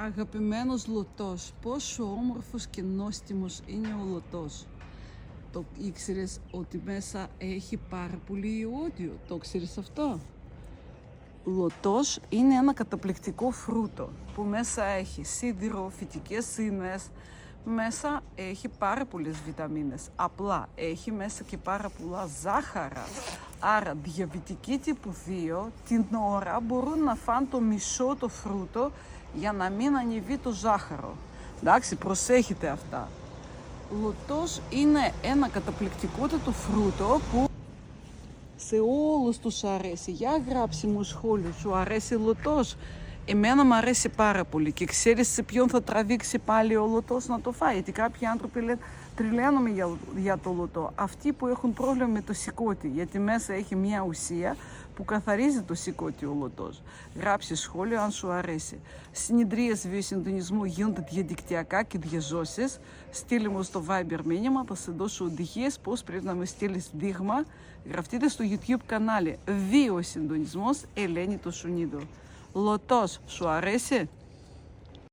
Αγαπημένος λωτός. Πόσο όμορφος και νόστιμος είναι ο λωτός. Το ήξερες ότι μέσα έχει πάρα πολύ ιόδιο? Το ξέρεις αυτό? Λωτός είναι ένα καταπληκτικό φρούτο που μέσα έχει σίδηρο, φυτικές ίνες, μέσα έχει πάρα πολλές βιταμίνες. Απλά έχει μέσα και πάρα πολλά ζάχαρα. Άρα διαβητικοί τύπου 2 την ώρα μπορούν να φάνε το μισό το φρούτο για να μην ανεβεί το ζάχαρο. Εντάξει, προσέχετε αυτά. Λωτός είναι ένα καταπληκτικότατο φρούτο που σε όλους τους αρέσει. Για γράψει μου σχόλιο, σου αρέσει λωτός? Εμένα μου αρέσει πάρα πολύ και ξέρεις σε ποιον θα τραβήξει πάλι ο λωτός να το φάει? Γιατί κάποιοι άνθρωποι λένε τρελαίνομαι για το λωτό. Αυτοί που έχουν πρόβλημα με το σηκώτη, γιατί μέσα έχει μια ουσία που καθαρίζει το σηκώτη ο λωτός. Γράψει σχόλιο αν σου αρέσει. Συνεδρίες βιοσυντονισμού γίνονται διαδικτυακά και διαζώσεις. Στείλει μου στο Viber μήνυμα, θα σε δώσω οδηγίες πώς πρέπει να με στείλεις δείγμα. Γραφτείτε στο YouTube κανάλι Βιοσυντονισμός Ελένη Τοσουνίδου. Λωτός σου αρέσει?